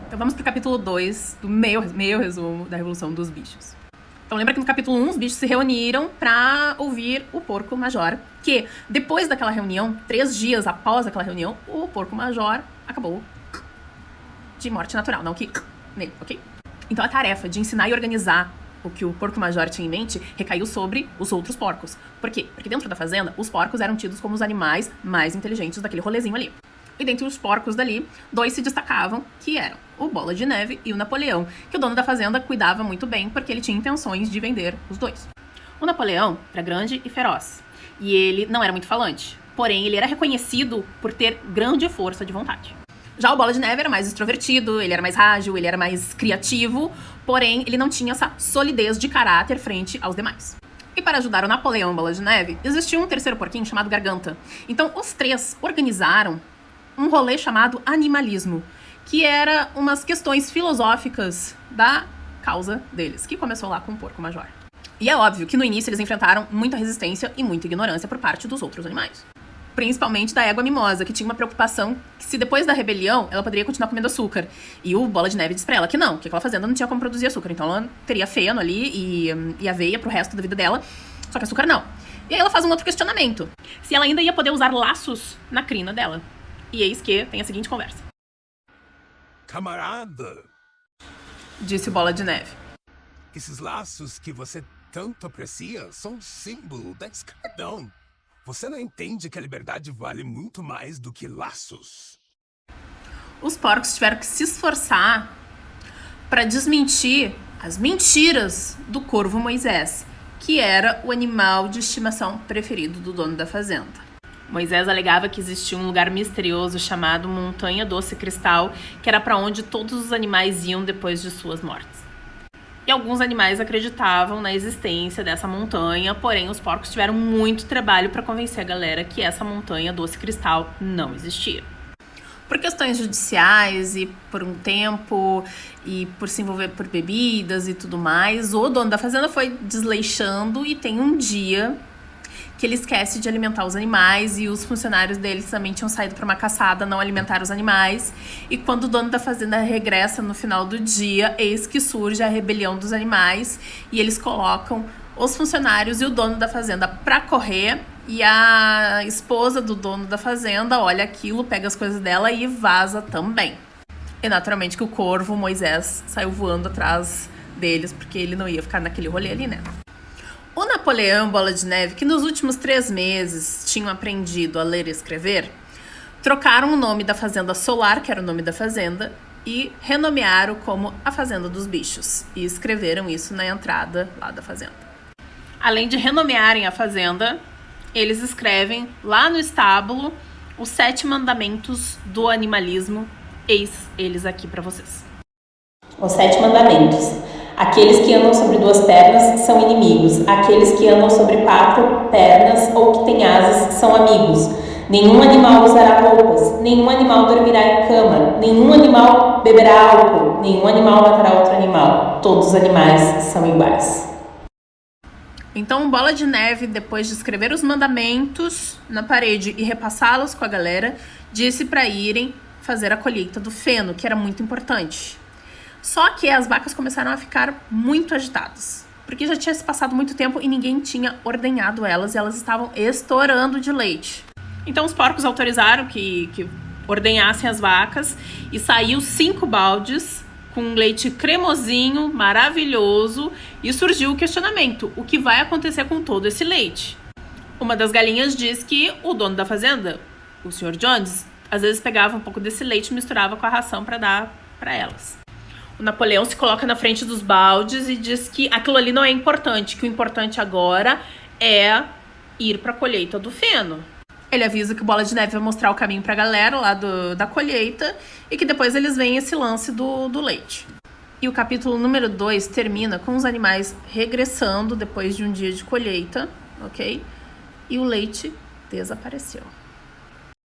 Então vamos pro capítulo 2 do meio resumo da Revolução dos Bichos. Então lembra que no capítulo 1 os bichos se reuniram pra ouvir o Porco Major, que depois daquela reunião, 3 dias após aquela reunião, o Porco Major acabou de morte natural, não que nele, ok? Então a tarefa de ensinar e organizar o que o Porco Major tinha em mente recaiu sobre os outros porcos. Por quê? Porque dentro da fazenda, os porcos eram tidos como os animais mais inteligentes daquele rolezinho ali. E dentre os porcos dali, 2 se destacavam, que eram o Bola de Neve e o Napoleão, que o dono da fazenda cuidava muito bem porque ele tinha intenções de vender os 2. O Napoleão era grande e feroz, e ele não era muito falante, porém ele era reconhecido por ter grande força de vontade. Já o Bola de Neve era mais extrovertido, ele era mais ágil, ele era mais criativo, porém ele não tinha essa solidez de caráter frente aos demais. E para ajudar o Napoleão e o Bola de Neve, existia um terceiro porquinho chamado Garganta. Então os 3 organizaram um rolê chamado animalismo, que era umas questões filosóficas da causa deles, que começou lá com o Porco Major. E é óbvio que no início eles enfrentaram muita resistência e muita ignorância por parte dos outros animais. Principalmente da égua mimosa, que tinha uma preocupação que se depois da rebelião ela poderia continuar comendo açúcar. E o Bola de Neve disse pra ela que não, que aquela fazenda não tinha como produzir açúcar, então ela teria feno ali e aveia pro resto da vida dela, só que açúcar não. E aí ela faz um outro questionamento, se ela ainda ia poder usar laços na crina dela. E eis que tem a seguinte conversa. Camarada, disse Bola de Neve. esses laços que você tanto aprecia são um símbolo da escravidão. Você não entende que a liberdade vale muito mais do que laços. Os porcos tiveram que se esforçar para desmentir as mentiras do corvo Moisés, que era o animal de estimação preferido do dono da fazenda. Moisés alegava que existia um lugar misterioso chamado Montanha Doce Cristal, que era para onde todos os animais iam depois de suas mortes. E alguns animais acreditavam na existência dessa montanha, porém os porcos tiveram muito trabalho para convencer a galera que essa Montanha Doce Cristal não existia. Por questões judiciais e por um tempo e por se envolver por bebidas e tudo mais, o dono da fazenda foi desleixando e tem um dia que ele esquece de alimentar os animais e os funcionários deles também tinham saído para uma caçada, não alimentaram os animais. E quando o dono da fazenda regressa no final do dia, eis que surge a rebelião dos animais e eles colocam os funcionários e o dono da fazenda para correr e a esposa do dono da fazenda olha aquilo, pega as coisas dela e vaza também. E naturalmente que o corvo Moisés saiu voando atrás deles porque ele não ia ficar naquele rolê ali, né? O Napoleão e Bola de Neve, que nos últimos 3 meses tinham aprendido a ler e escrever, trocaram o nome da Fazenda Solar, que era o nome da fazenda, e renomearam como a Fazenda dos Bichos. E escreveram isso na entrada lá da fazenda. Além de renomearem a fazenda, eles escrevem lá no estábulo os 7 mandamentos do animalismo. Eis eles aqui para vocês. Os 7 mandamentos. Aqueles que andam sobre 2 pernas são inimigos. Aqueles que andam sobre 4 pernas ou que têm asas são amigos. Nenhum animal usará roupas. Nenhum animal dormirá em cama. Nenhum animal beberá álcool. Nenhum animal matará outro animal. Todos os animais são iguais. Então, Bola de Neve, depois de escrever os mandamentos na parede e repassá-los com a galera, disse para irem fazer a colheita do feno, que era muito importante. Só que as vacas começaram a ficar muito agitadas, porque já tinha se passado muito tempo e ninguém tinha ordenhado elas e elas estavam estourando de leite. Então os porcos autorizaram que ordenhassem as vacas e saiu 5 baldes com leite cremosinho, maravilhoso, e surgiu o questionamento: o que vai acontecer com todo esse leite? Uma das galinhas diz que o dono da fazenda, o Sr. Jones, às vezes pegava um pouco desse leite e misturava com a ração para dar para elas. O Napoleão se coloca na frente dos baldes e diz que aquilo ali não é importante, que o importante agora é ir para a colheita do feno. Ele avisa que o Bola de Neve vai mostrar o caminho para a galera lá da colheita e que depois eles veem esse lance do leite. E o capítulo número 2 termina com os animais regressando depois de um dia de colheita, ok? E o leite desapareceu.